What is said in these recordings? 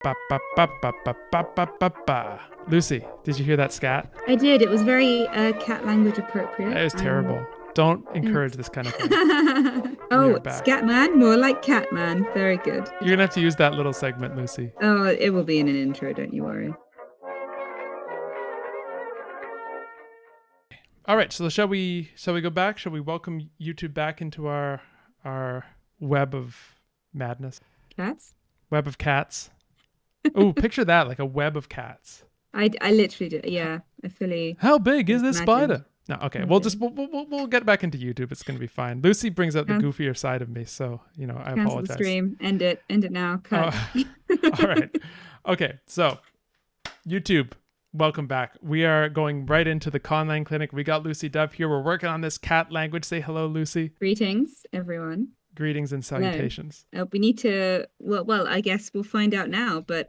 Ba, ba, ba, ba, ba, ba, ba, ba, ba. Lucy, did you hear that scat? I did. It was very cat language appropriate. It was terrible. Don't encourage Thanks. this kind of thing. We Oh, are back. Scatman, more like Catman. Very good. You're gonna have to use that little segment, Lucy. Oh, it will be in an intro, don't you worry. All right, so shall we go back? Shall we welcome YouTube back into our web of madness? Cats? Web of cats. Oh, picture that, like a web of cats. I literally did. Yeah, I fully. How big is this imagined. spider? No, okay. Okay. We'll get back into YouTube. It's gonna be fine. Lucy brings out the Can- goofier side of me, so I Cancel the apologize. stream. End it now. Cut. All right. Okay, so YouTube, welcome back. We are going right into the Conlang Clinic. We got Lucy Dove here. We're working on this cat language. Say hello, Lucy. Greetings, everyone. Greetings and salutations. We need to. Well, I guess we'll find out now. But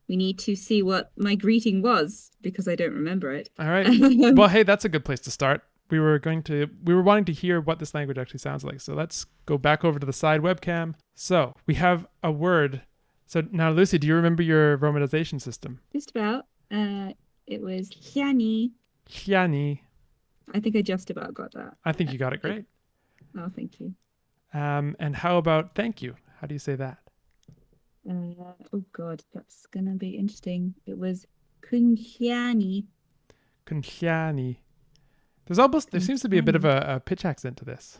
we need to see what my greeting was because I don't remember it. All right. Well, hey, that's a good place to start. We were wanting to hear what this language actually sounds like. So let's go back over to the side webcam. So we have a word. So now, Lucy, do you remember your romanization system? Just about. It was Hiani. Hiani. I think I just about got that. I think you got it great. Oh, thank you. And how about thank you? How do you say that? Oh God, that's gonna be interesting. It was Kunhiani. Kunhiani. There seems to be a bit of a pitch accent to this.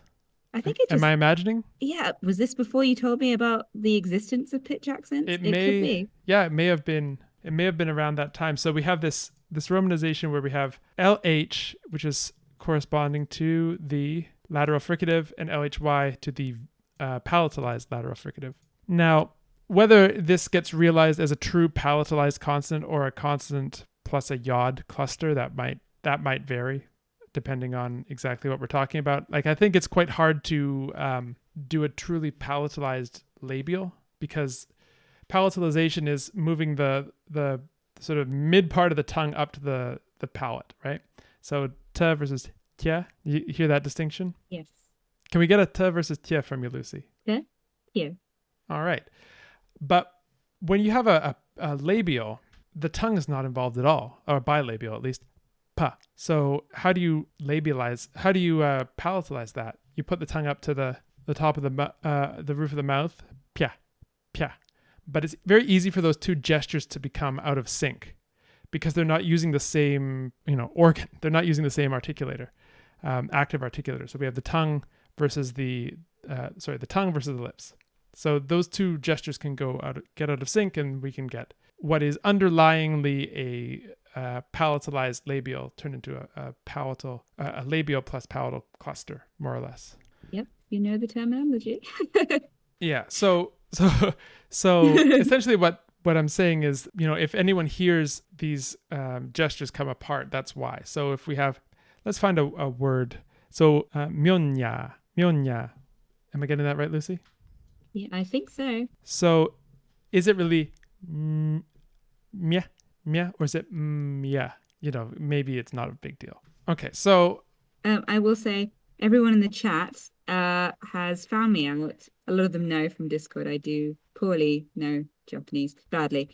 I think it just. Am I imagining? Yeah, was this before you told me about the existence of pitch accents? It could be. Yeah, it may have been. It may have been around that time. So we have this romanization where we have LH, which is corresponding to the lateral fricative, and LHY to the palatalized lateral fricative. Now, whether this gets realized as a true palatalized consonant or a consonant plus a yod cluster, that might vary depending on exactly what we're talking about. Like, I think it's quite hard to do a truly palatalized labial because palatalization is moving the sort of mid part of the tongue up to the palate, right? So t versus tia, you hear that distinction? Yes. Can we get a t versus tia from you, Lucy? Yeah. Yeah. All right. But when you have a labial, the tongue is not involved at all, or bilabial at least. Pa. So how do you labialize? How do you palatalize that? You put the tongue up to the top of the roof of the mouth. Pia, pia. But it's very easy for those two gestures to become out of sync because they're not using the same organ. They're not using the same articulator, active articulator. So we have the tongue versus the tongue versus the lips. So those two gestures can get out of sync, and we can get what is underlyingly a palatalized labial turned into a labial plus palatal cluster, more or less. Yep, you know the terminology. Yeah. So essentially, what I'm saying is, if anyone hears these gestures come apart, that's why. So if we have, let's find a word. So Bimunyaa. Am I getting that right, Lucy? Yeah, I think so. So is it really mya, or is it mya? Maybe it's not a big deal. Okay, so I will say everyone in the chat has found me out. A lot of them know from Discord. I do poorly know Japanese, badly.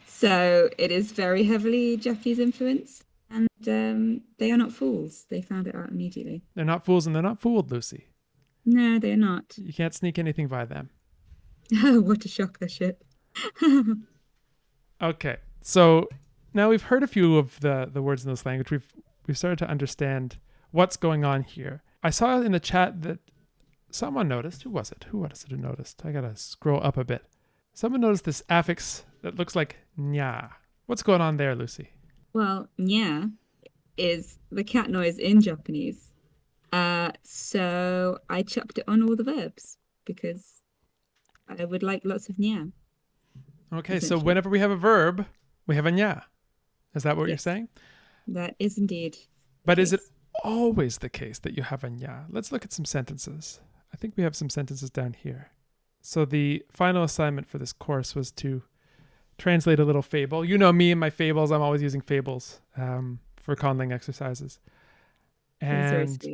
So it is very heavily Japanese influence, and they are not fools. They found it out immediately. They're not fools and they're not fooled, Lucy. No, they're not. You can't sneak anything by them. What a shocker ship. Okay, so now we've heard a few of the words in this language. We've started to understand what's going on here. I saw in the chat that someone noticed. Who was it? Who noticed? I gotta scroll up a bit. Someone noticed this affix that looks like nya. What's going on there, Lucy? Well, nya is the cat noise in Japanese. So I chucked it on all the verbs because I would like lots of nya. Okay, so whenever we have a verb, we have a nya. Is that what you're saying? That is indeed. But is it always the case that you have a nya? Let's look at some sentences. I think we have some sentences down here. So the final assignment for this course was to translate a little fable. You know me and my fables. I'm always using fables for conlang exercises. And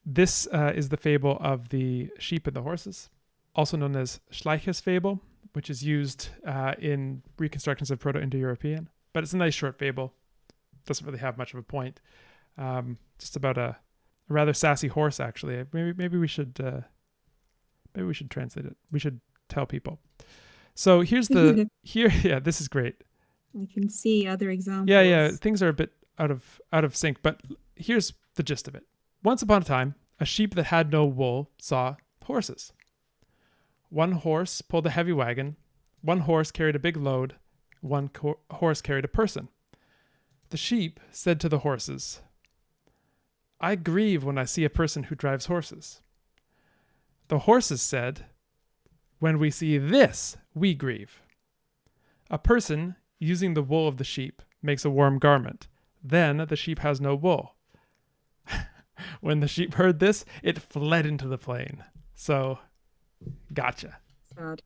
this is the fable of the sheep and the horses, also known as Schleicher's fable. which is used in reconstructions of Proto-Indo-European. But it's a nice short fable. Doesn't really have much of a point. Just about a rather sassy horse, actually. Maybe we should translate it. We should tell people. So here's the here. Yeah, this is great. I can see other examples. Yeah. Things are a bit out of sync, but here's the gist of it. Once upon a time, a sheep that had no wool saw horses. One horse pulled a heavy wagon. One horse carried a big load. One horse carried a person. The sheep said to the horses, "I grieve when I see a person who drives horses." The horses said, "When we see this, we grieve." A person, using the wool of the sheep, makes a warm garment. Then the sheep has no wool. When the sheep heard this, it fled into the plain. So, gotcha. Sad.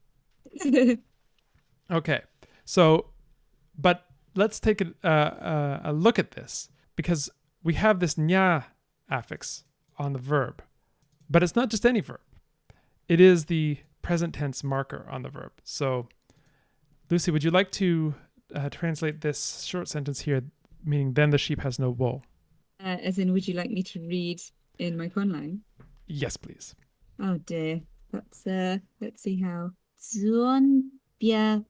Okay, so, but let's take a look at this, because we have this nya affix on the verb, but it's not just any verb. It is the present tense marker on the verb. So, Lucy, would you like to translate this short sentence here, meaning then the sheep has no wool? As in, would you like me to read in my Conlang? Yes, please. Oh dear. That's let's see how. Zuon bia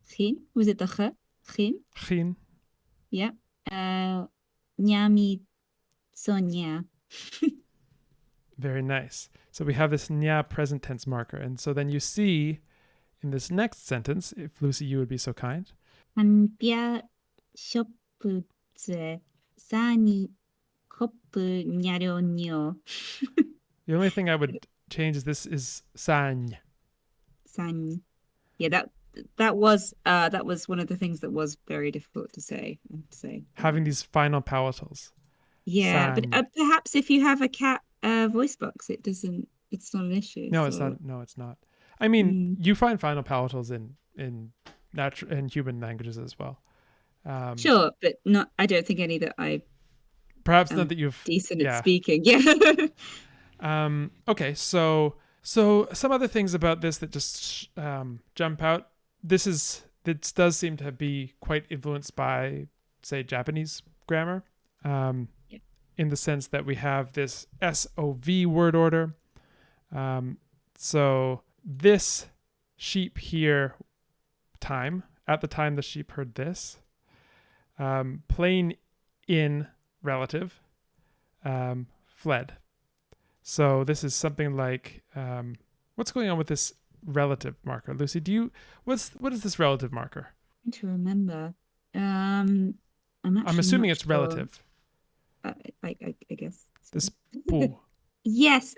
chin. Was it the chin? Chin. Yeah. Nyami sonya. Very nice. So we have this nya present tense marker. And so then you see in this next sentence, if Lucy, you would be so kind. Hanbia shoputze sani kopu nyaronyo. The only thing I would change is this is san. San. Yeah, that was one of the things that was very difficult to say, I have to say. Having these final palatals. Yeah, San. but perhaps if you have a cat voice box, it's not an issue. No, it's so- not. No, it's not. I mean, you find final palatals in natural and human languages as well. Sure, but not. I don't think any that I Perhaps not that you've decent yeah. at speaking. Yeah. Okay, so some other things about this that just jump out. This does seem to be quite influenced by, say, Japanese grammar, in the sense that we have this SOV word order. So this sheep here, at the time the sheep heard this, plain in relative, fled. So this is something like, what's going on with this relative marker, Lucy? What is this relative marker? I'm trying to remember. I'm assuming not it's sure. relative. I guess. This bu. Yes.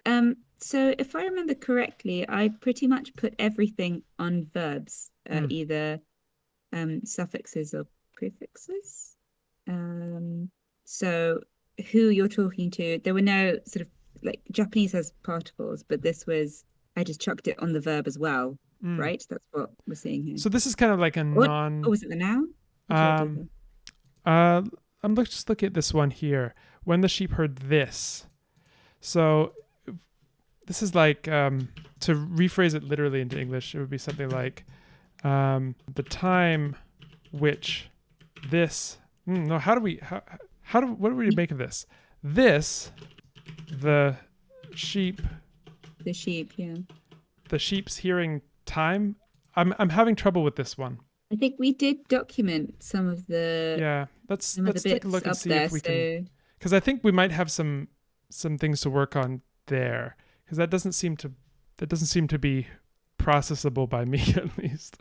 So if I remember correctly, I pretty much put everything on verbs, either suffixes or prefixes. So who you're talking to, there were no sort of, like, Japanese has particles, but this was, I just chucked it on the verb as well, right? That's what we're seeing here. So this is kind of like a non. Oh, was it the noun? I'm just looking at this one here. When the sheep heard this. So this is like, to rephrase it literally into English, it would be something like, the time which this. No, what do we make of this? This, the sheep. The sheep, yeah. The sheep's hearing time. I'm having trouble with this one. I think we did document some of the let's some of the take a bits look and up see there, if we can, because I think we might have some things to work on there, because that doesn't seem to be processable by me at least.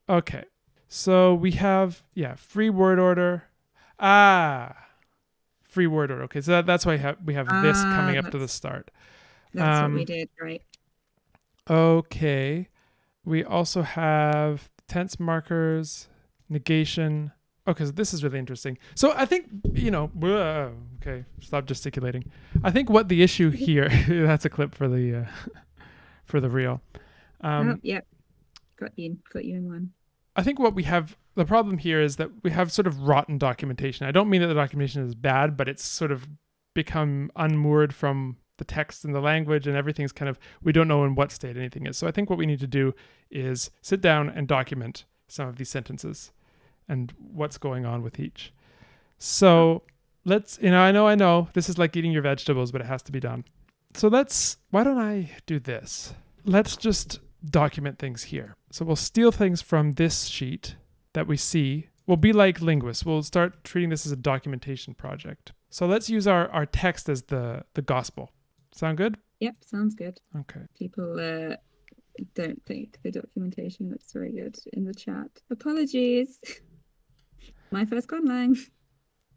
Okay, so we have free word order. Free word order. Okay, so that's why we have this coming up to the start. That's what we did, right? Okay. We also have tense markers, negation. Okay, so this is really interesting. So I think, okay, stop gesticulating. I think what the issue here, that's a clip for the reel. Yep. Got you in one. I think what we have, the problem here is that we have sort of rotten documentation. I don't mean that the documentation is bad, but it's sort of become unmoored from the text and the language and everything's kind of, we don't know in what state anything is. So I think what we need to do is sit down and document some of these sentences and what's going on with each. So let's, I know, this is like eating your vegetables, but it has to be done. So why don't I do this? Let's just document things here. So we'll steal things from this sheet that we see. We'll be like linguists. We'll start treating this as a documentation project. So let's use our text as the gospel. Sound good? Yep, sounds good. Okay. People don't think the documentation looks very good in the chat. Apologies. My first Conlang.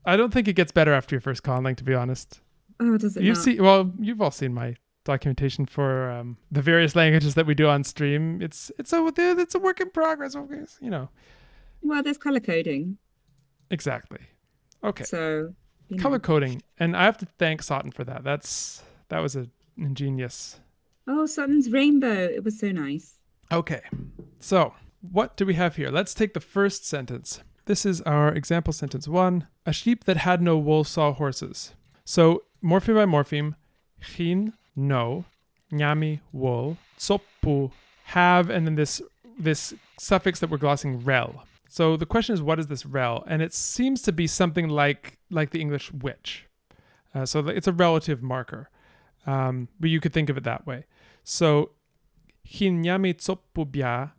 I don't think it gets better after your first Conlang, to be honest. Oh, does it not? You've all seen my documentation for the various languages that we do on stream. It's a work in progress. Well, there's color coding. Exactly. Okay. So color coding, and I have to thank Sotten for that. That was an ingenious. Oh, Sutton's rainbow. It was so nice. Okay. So what do we have here? Let's take the first sentence. This is our example sentence 1. A sheep that had no wool saw horses. So morpheme by morpheme, chin, no, nyami, wool, tsoppu, have, and then this suffix that we're glossing, rel. So the question is, what is this rel? And it seems to be something like the English which. So it's a relative marker. But you could think of it that way. So chin, nyami, tsoppu, bia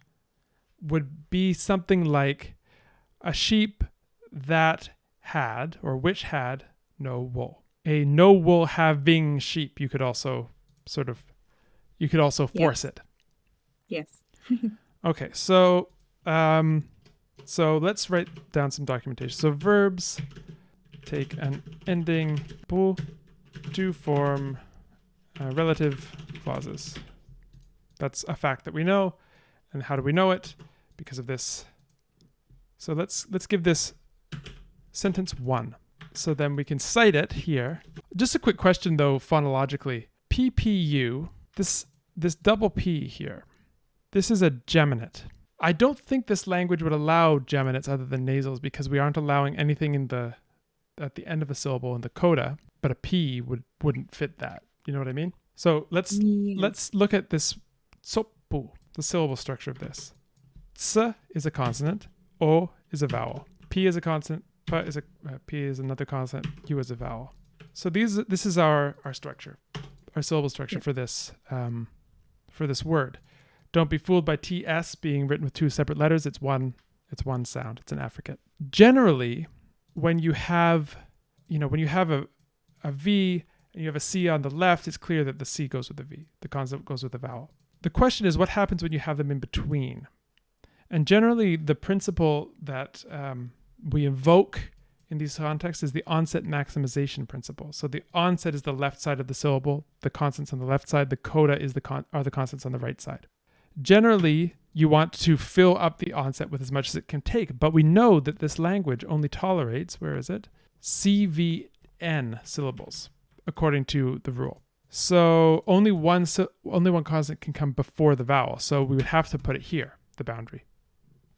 would be something like a sheep that had, or which had, no wool. A no wool having sheep, you could also force it. Yes. Okay, so let's write down some documentation. So verbs take an ending pu to form relative clauses. That's a fact that we know. And how do we know it? Because of this. So let's give this sentence 1. So then we can cite it here. Just a quick question though, phonologically. PPU, this double P here, this is a geminate. I don't think this language would allow geminates other than nasals because we aren't allowing anything at the end of a syllable in the coda, but a P wouldn't fit that. You know what I mean? So let's look at this tsoppu, the syllable structure of this. Ts is a consonant. O is a vowel. P is a consonant. P is another consonant. U is a vowel. So this is our structure, our syllable structure for this word. Don't be fooled by TS being written with 2 separate letters. It's one sound. It's an affricate. Generally, when you have a V and you have a C on the left, it's clear that the C goes with the V. The consonant goes with the vowel. The question is, what happens when you have them in between? And generally, the principle that we invoke in these contexts is the onset maximization principle. So the onset is the left side of the syllable, the consonants on the left side, the coda is are the consonants on the right side. Generally, you want to fill up the onset with as much as it can take, but we know that this language only tolerates, where is it? CVN syllables, according to the rule. So only one consonant can come before the vowel. So we would have to put it here, the boundary.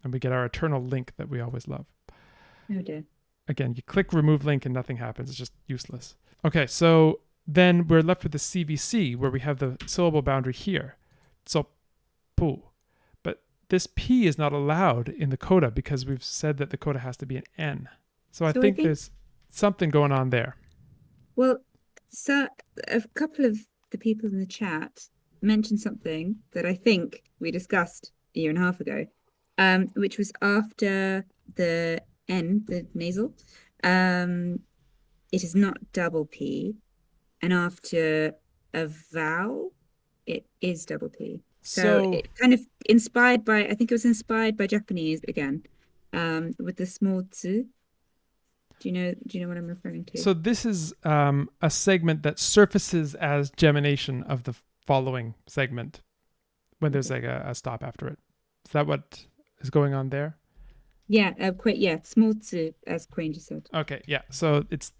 And we get our eternal link that we always love. Oh dear. Again, you click remove link and nothing happens. It's just useless. Okay, so then we're left with the CVC where we have the syllable boundary here. Tsoppu. But this P is not allowed in the coda because we've said that the coda has to be an N. So I think there's something going on there. Well, so a couple of the people in the chat mentioned something that I think we discussed a year and a half ago. Which was after the N, the nasal. It is not double P. And after a vowel, it is double P. So it kind of inspired by Japanese again, with the small tsu. Do you know what I'm referring to? So this is a segment that surfaces as gemination of the following segment when there's like a stop after it. Is that what is going on there? Yeah, small tsu, as Queen just said. Okay, yeah. So it's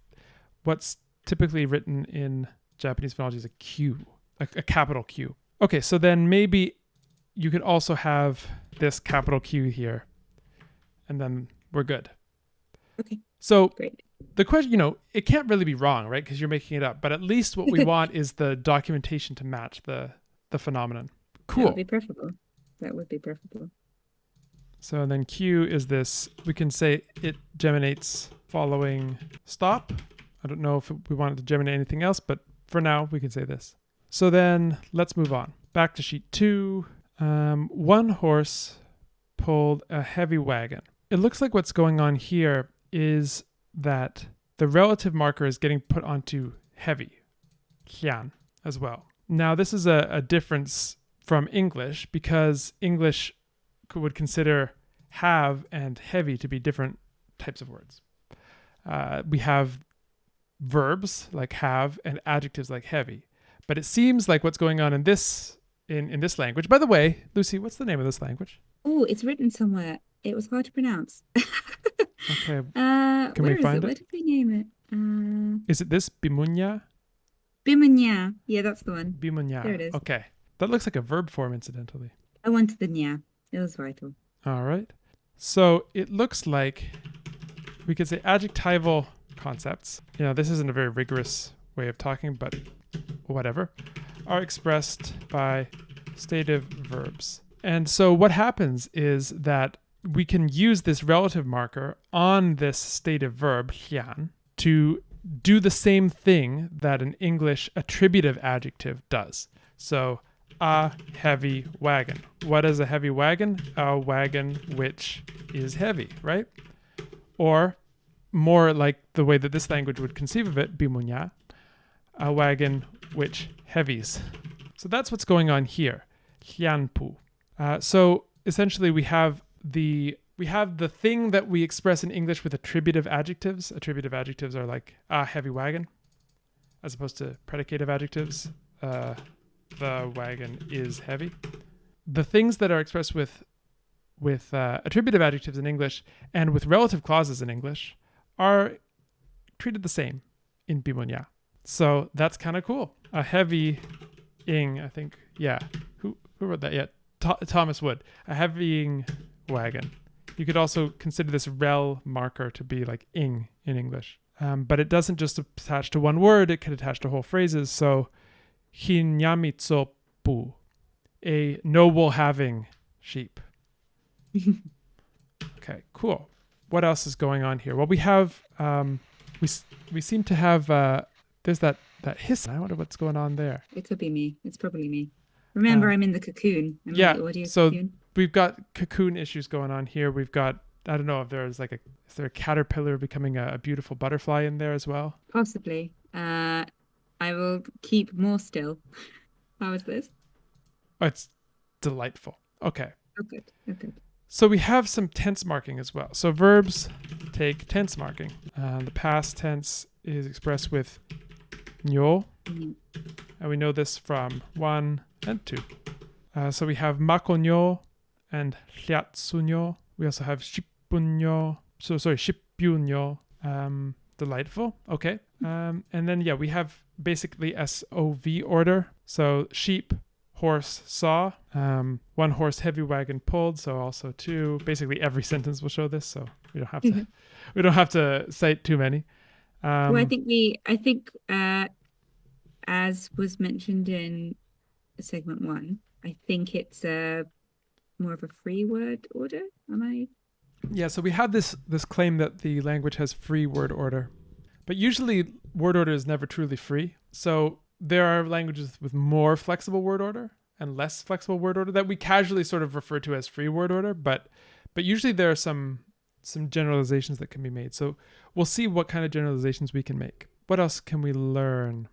what's typically written in Japanese phonology is a Q, a capital Q. Okay, so then maybe you could also have this capital Q here, and then we're good. Okay. So great. the question, it can't really be wrong, right? Because you're making it up. But at least what we want is the documentation to match the phenomenon. That would Cool. be preferable. That would be preferable. So then Q is this. We can say it geminates following stop. I don't know if we wanted to geminate anything else, but for now we can say this. So then let's move on. Back to sheet 2. One horse pulled a heavy wagon. It looks like what's going on here is that the relative marker is getting put onto heavy, hian, as well. Now this is a difference from English because English would consider have and heavy to be different types of words. We have verbs like have and adjectives like heavy. But it seems like what's going on in this language. By the way, Lucy, what's the name of this language? Oh, it's written somewhere. It was hard to pronounce. Okay. Can we find it? Where did we name it? Is it this? Bimunyaa? Bimunyaa. Yeah, that's the one. Bimunyaa. There it is. Okay. That looks like a verb form, incidentally. I wanted the nya. It was vital. All right. So it looks like we could say adjectival concepts. This isn't a very rigorous way of talking, but whatever, are expressed by stative verbs. And so what happens is that we can use this relative marker on this stative verb, hian, to do the same thing that an English attributive adjective does. So, a heavy wagon. What is a heavy wagon? A wagon which is heavy, right? Or more like the way that this language would conceive of it, bimunyaa, a wagon which heavies. So that's what's going on here, hianpu. So essentially we have the thing that we express in English with attributive adjectives. Attributive adjectives are like a heavy wagon, as opposed to predicative adjectives. The wagon is heavy. The things that are expressed with attributive adjectives in English and with relative clauses in English are treated the same in Bimunyaa. So that's kind of cool. A heavy ing, I think. Yeah. Who wrote that yet? Thomas Wood. A heavying wagon. You could also consider this rel marker to be like ing in English. But it doesn't just attach to one word. It could attach to whole phrases. So hinyamitsopu, a noble having sheep. Okay, cool. What else is going on here? Well, we have, we seem to have, there's that hiss. I wonder what's going on there. It could be me. It's probably me. Remember, I'm in the cocoon. I'm in the audio so cocoon. We've got cocoon issues going on here. We've got, I don't know if there's is there a caterpillar becoming a beautiful butterfly in there as well? Possibly. I will keep more still. How is this? Oh, it's delightful. Okay. Oh, good. Oh, good. So we have some tense marking as well. So verbs take tense marking. The past tense is expressed with nyo. Mm. And we know this from 1 and 2. So we have makonyo and hliatsunyo. We also have shippunyo. Shipyunyo. Delightful. Okay. And then, we have basically SOV order. So sheep, horse, saw. One horse, heavy wagon pulled. So also 2. Basically every sentence will show this. So we don't have to, we don't have to cite too many. Well, I think as was mentioned in segment 1, I think it's more of a free word order. Am I? Yeah, so we have this claim that the language has free word order. But usually word order is never truly free. So there are languages with more flexible word order and less flexible word order that we casually sort of refer to as free word order. But usually there are some generalizations that can be made. So we'll see what kind of generalizations we can make. What else can we learn?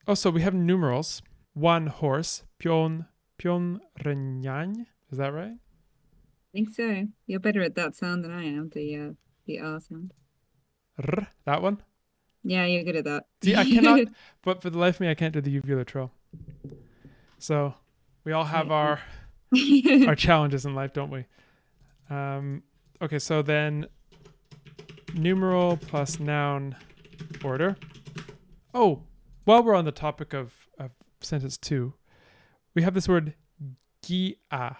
Oh, so we have numerals. One horse, pyon renyang. Is that right? I think so. You're better at that sound than I am, the R sound. R, that one? Yeah, you're good at that. See, I cannot, but for the life of me, I can't do the uvular trill. So we all have our challenges in life, don't we? Okay, so then numeral plus noun order. Oh, while we're on the topic of sentence 2, we have this word gia.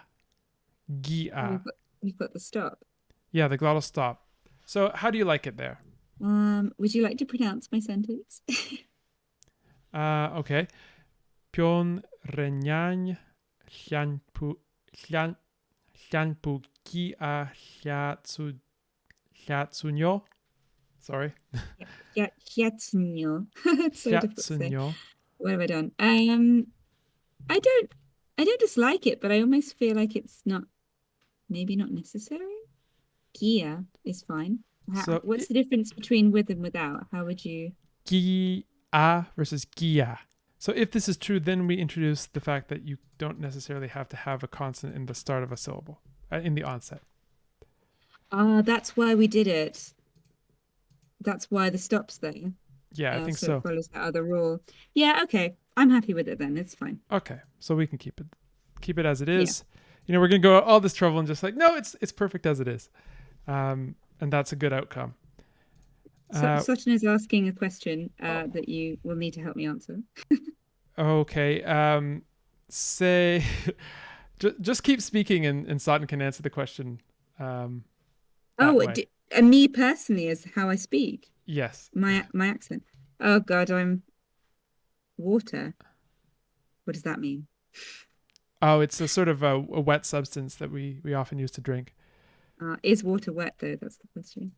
Gia. You've got the stop. Yeah, the glottal stop. So how do you like it there? Would you like to pronounce my sentence? Okay. Pion renyan llanpu ki a llatsunyo. Sorry. Yeah, Hietsunyo. It's so difficult to say. Llatsunyo. What have I done? I don't I don't dislike it, but I almost feel like it's maybe not necessary. Gia is fine. So What's the difference between with and without? How would you? Gia versus Gia. So if this is true, then we introduce the fact that you don't necessarily have to have a consonant in the start of a syllable, in the onset. That's why we did it. That's why the stop's there. Yeah, I think So so. it follows that other rule. Yeah, okay. I'm happy with it then. It's fine. Okay, so we can keep it as it is. Yeah. We're gonna go all this trouble and just like, no, it's perfect as it is, and that's a good outcome. Sutton is asking a question that you will need to help me answer. Okay. Say, just keep speaking, and Sutton can answer the question. Me personally is how I speak. Yes. My accent. Oh God, I'm water. What does that mean? Oh, it's a sort of a wet substance that we often use to drink. Is water wet though? That's the question.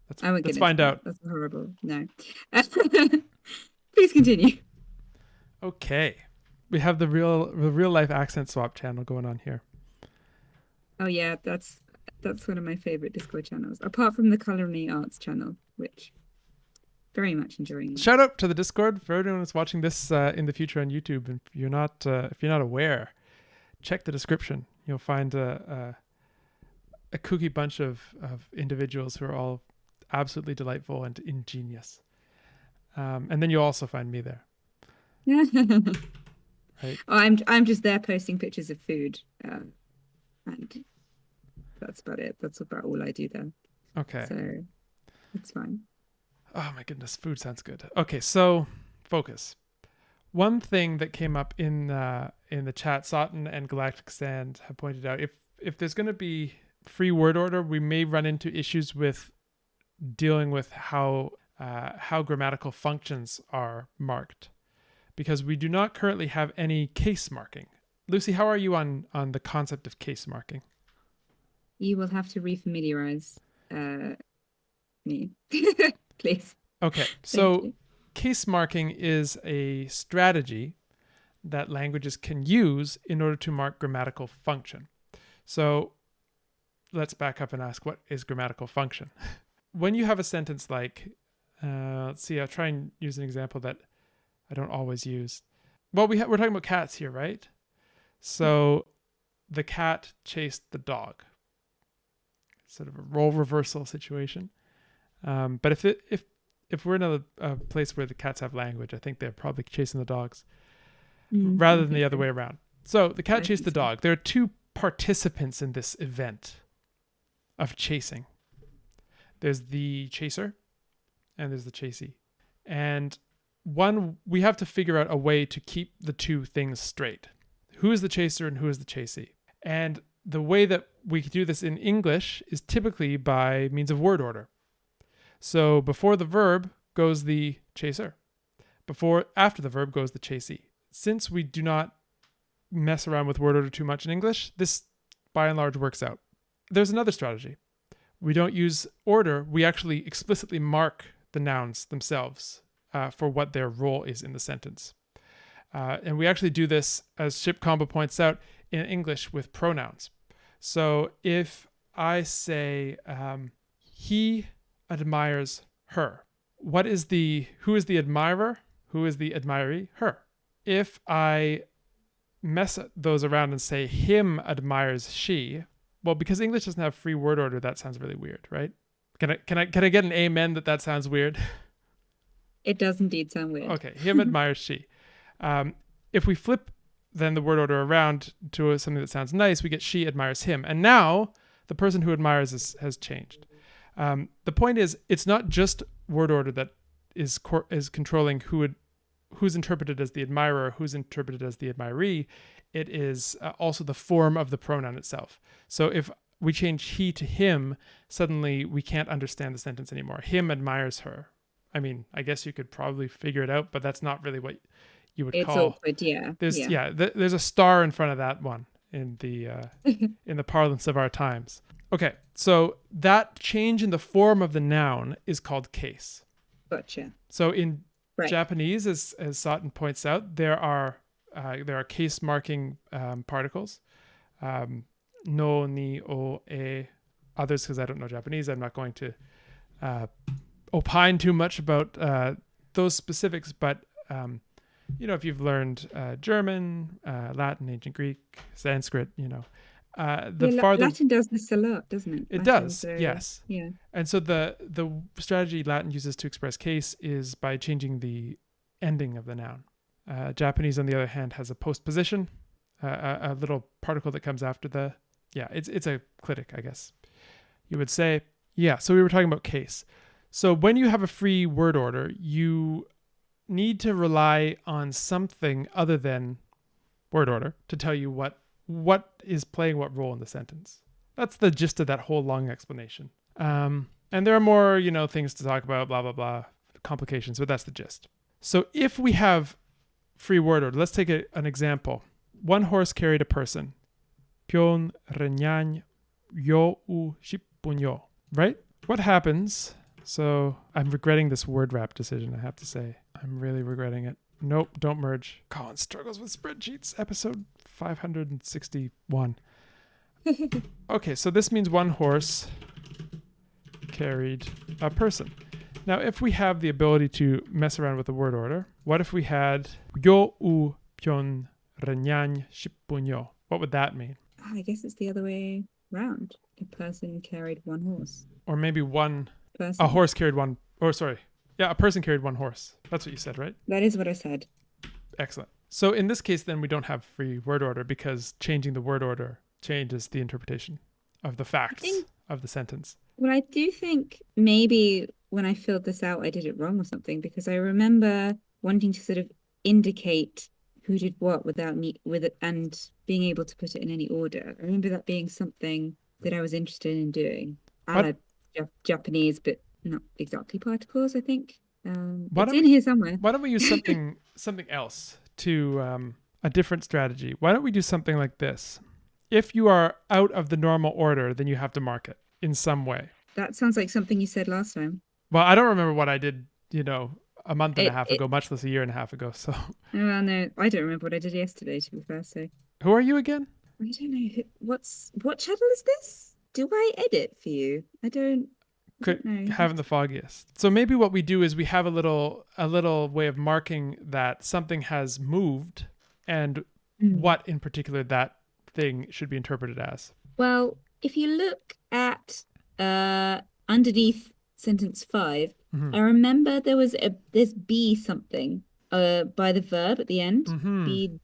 Let's find out. That's horrible. No. Please continue. Okay. We have the real life accent swap channel going on here. Oh yeah, that's one of my favorite Discord channels, apart from the Culinary Arts channel, which very much enjoying. Shout out to the Discord for everyone who's watching this in the future on YouTube. And if you're not aware, check the description. You'll find a kooky bunch of individuals who are all absolutely delightful and ingenious. And then you'll also find me there. Right? I'm just there posting pictures of food, and that's about it. That's about all I do there. Okay. So it's fine. Oh my goodness, food sounds good. Okay, so focus. One thing that came up in the chat, Sutton and Galactic Sand have pointed out, if there's going to be free word order, we may run into issues with dealing with how grammatical functions are marked, because we do not currently have any case marking. Lucy, how are you on the concept of case marking? You will have to refamiliarize me, please. Okay, so case marking is a strategy that languages can use in order to mark grammatical function. So let's back up and ask, what is grammatical function? When you have a sentence like, let's see, I'll try and use an example that I don't always use. Well, we're talking about cats here, right? So the cat chased the dog. Sort of a role reversal situation. But if we're in a place where the cats have language, I think they're probably chasing the dogs rather than the other way around. So the cat chased the dog. There are two participants in this event of chasing. There's the chaser and there's the chasee. And we have to figure out a way to keep the two things straight. Who is the chaser and who is the chasee? And the way that we do this in English is typically by means of word order. So before the verb goes the chaser. After the verb goes the chasee. Since we do not mess around with word order too much in English, this by and large works out. There's another strategy. We don't use order. We actually explicitly mark the nouns themselves for what their role is in the sentence. And we actually do this, as Ship Combo points out, in English with pronouns. So if I say, he admires her, who is the admirer? Who is the admiree? Her. If I mess those around and say him admires she, well, because English doesn't have free word order, that sounds really weird, right? Can I get an amen that sounds weird? It does indeed sound weird. Okay, him admires she. If we flip then the word order around to something that sounds nice, we get she admires him. And now the person who admires has changed. The point is, it's not just word order that is controlling who's interpreted as the admirer, who's interpreted as the admiree. It is also the form of the pronoun itself. So if we change he to him, suddenly we can't understand the sentence anymore. Him admires her. I mean, I guess you could probably figure it out, but that's not really what you would It's call. awkward, yeah. There's a star in front of that one in the in the parlance of our times. Okay, so that change in the form of the noun is called case. Gotcha. So in Right. Japanese, as Sutton points out, there are case marking particles. No, ni, o, e, others, because I don't know Japanese. I'm not going to opine too much about those specifics, but if you've learned German, Latin, ancient Greek, Sanskrit, Latin does this a lot, doesn't it? It Latin, does, so, yes. Yeah. And so the strategy Latin uses to express case is by changing the ending of the noun. Japanese, on the other hand, has a postposition, a little particle that comes after the. Yeah, it's a clitic, I guess you would say. Yeah, so we were talking about case. So when you have a free word order, you need to rely on something other than word order to tell you what is playing what role in the sentence. That's the gist of that whole long explanation. And there are more, things to talk about, blah, blah, blah, complications, but that's the gist. So if we have free word order, let's take an example. One horse carried a person. Pyon renyan yo u shipunyo. Right? What happens? So I'm regretting this word wrap decision, I have to say. I'm really regretting it. Nope, don't merge. Colin struggles with spreadsheets, episode 561. Okay, so this means one horse carried a person. Now, if we have the ability to mess around with the word order, what if we had yo u pyon renyan shipunyo? What would that mean? I guess it's the other way round. A person carried one horse. Or maybe Person. a horse carried one, a person carried one horse. That's what you said, right? That is what I said. Excellent. So in this case, then we don't have free word order because changing the word order changes the interpretation of the facts of the sentence. Well, I do think maybe when I filled this out, I did it wrong or something, because I remember wanting to sort of indicate who did what and being able to put it in any order. I remember that being something that I was interested in doing. I Japanese, but not exactly particles, I think. It's in here somewhere. Why don't we use something else to a different strategy? Why don't we do something like this? If you are out of the normal order, then you have to mark it in some way. That sounds like something you said last time. Well, I don't remember what I did, a month and a half ago, much less a year and a half ago. So. Well, no, I don't remember what I did yesterday, to be fair. So. Who are you again? I don't know. What channel is this? Do I edit for you? I don't know. Haven't the foggiest. So maybe what we do is we have a little way of marking that something has moved and what in particular that thing should be interpreted as. Well, if you look at underneath sentence 5, I remember there was this be something by the verb at the end. Be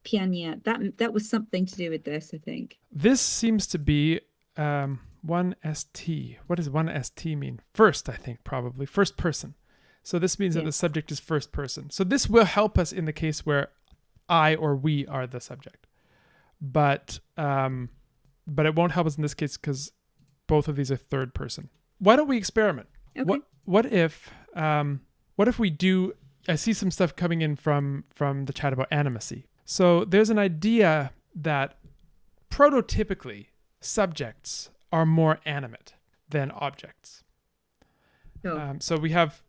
Bimunyaa. That was something to do with this, I think. This seems to be one ST. What does one ST mean? First, I think, probably. First person. So this means that the subject is first person. So this will help us in the case where I or we are the subject. But it won't help us in this case because both of these are third person. Why don't we experiment? Okay. What if we do? I see some stuff coming in from the chat about animacy. So there's an idea that prototypically subjects are more animate than objects. Sure. So we have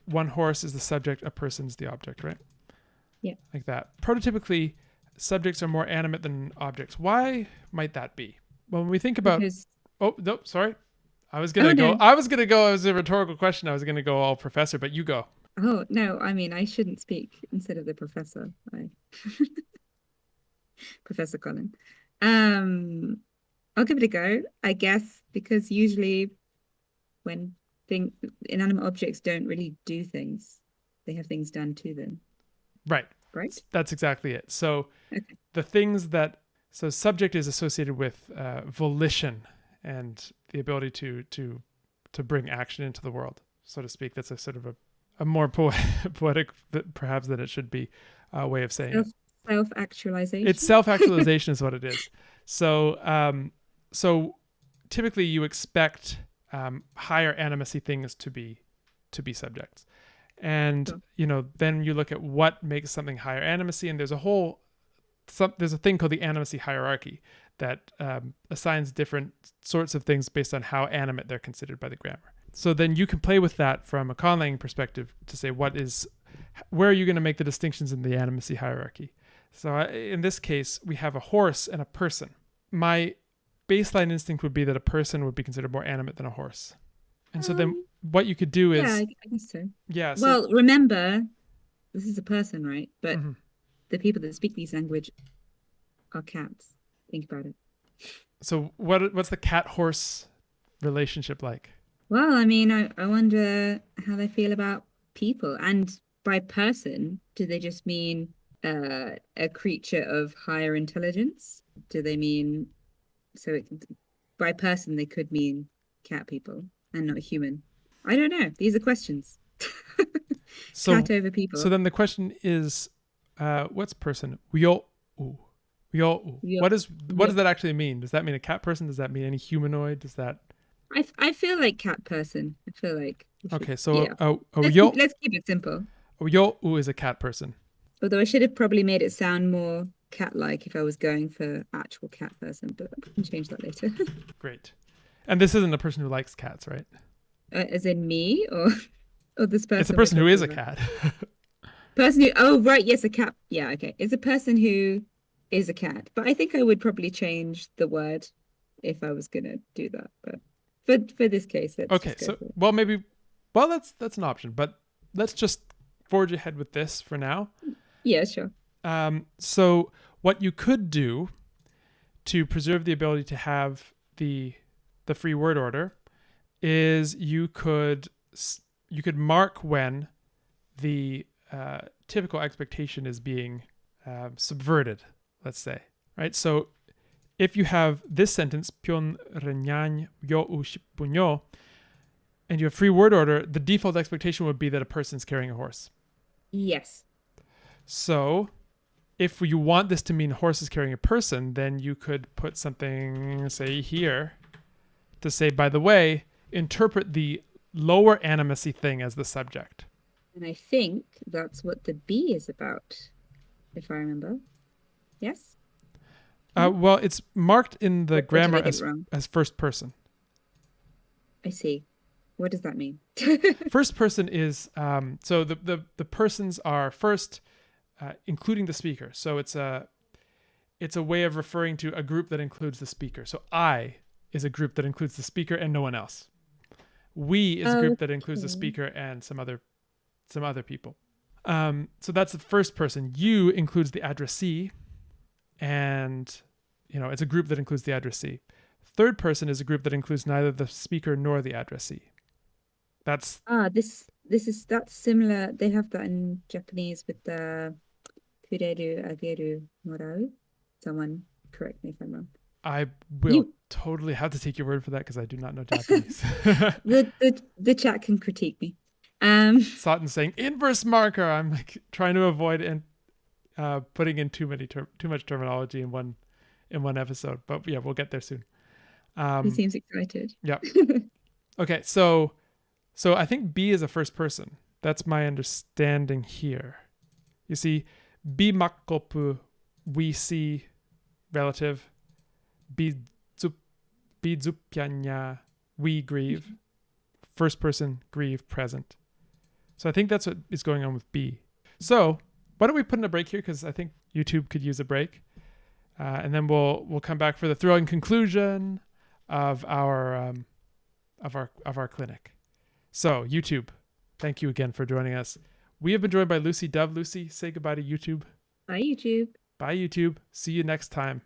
one horse is the subject, a person's the object, right? Yeah. Like that. Prototypically, subjects are more animate than objects. Why might that be? Well, when we think about Oh, no, sorry. I was gonna go. It was a rhetorical question. I was gonna go all professor, but you go. Oh no, I mean I shouldn't speak instead of the professor. Professor Colin. I'll give it a go, I guess, because usually when inanimate objects don't really do things, they have things done to them. Right. That's exactly it. So the things so subject is associated with volition and the ability to bring action into the world, so to speak. That's a sort of a more poetic, perhaps, than it should be way of saying it. Self-actualization. It's self-actualization is what it is. So typically you expect higher animacy things to be subjects, and Sure. then you look at what makes something higher animacy, and there's a thing called the animacy hierarchy that assigns different sorts of things based on how animate they're considered by the grammar. So then you can play with that from a conlang perspective to say where are you going to make the distinctions in the animacy hierarchy. So in this case, we have a horse and a person. My baseline instinct would be that a person would be considered more animate than a horse. And so then what you could do is... Yeah, I guess so. Yeah. So, well, remember, this is a person, right? But mm-hmm. the people that speak these language are cats. Think about it. So what's the cat-horse relationship like? Well, I mean, I wonder how they feel about people. And by person, do they just mean a creature of higher intelligence? Do they mean... by person, they could mean cat people and not human. I don't know. These are questions. Cat over people. So then the question is, what's person? Yo. What does that actually mean? Does that mean a cat person? Does that mean any humanoid? Does that... I feel like cat person. I feel like... Okay, so yeah. Let's keep it simple. Yo is a cat person. Although I should have probably made it sound more cat-like if I was going for actual cat person, but I can change that later. Great. And this isn't a person who likes cats, right? As in me or this person? It's a person who is a cat. Person who... Oh, right. Yes, a cat. Yeah, okay. It's a person who is a cat. But I think I would probably change the word if I was going to do that. But for this case, okay. So, that's an option. But let's just forge ahead with this for now. Yeah, sure. So what you could do to preserve the ability to have the free word order is you could mark when the typical expectation is being subverted, let's say, right? So if you have this sentence, pion renyany yo punyo, and you have free word order, the default expectation would be that a person's carrying a horse. Yes. So if you want this to mean horse is carrying a person, then you could put something, say, here to say, by the way, interpret the lower animacy thing as the subject. And I think that's what the B is about, if I remember. Yes? Well, it's marked in the grammar as first person. I see. What does that mean? First person is, so the persons are first, including the speaker. So it's a way of referring to a group that includes the speaker. So I is a group that includes the speaker and no one else. We is a group that includes the speaker and some other people. So that's the first person. You includes the addressee, and it's a group that includes the addressee. Third person is a group that includes neither the speaker nor the addressee. That's that's similar. They have that in Japanese with the kureru, ageru, morau. Someone correct me if I'm wrong. I will totally have to take your word for that because I do not know Japanese. the chat can critique me. Satan's saying inverse marker. I'm like trying to avoid putting in too much terminology in one episode. But yeah, we'll get there soon. He seems excited. Yeah. Okay, so I think B is a first person. That's my understanding here. You see, B makopu, we see, relative. Bidzupyanya, we grieve. First person, grieve, present. So I think that's what is going on with B. So why don't we put in a break here, because I think YouTube could use a break, and then we'll come back for the thrilling conclusion of our clinic. So YouTube, thank you again for joining us. We have been joined by Lucy Dove. Lucy, say goodbye to YouTube. Bye YouTube. Bye YouTube. See you next time.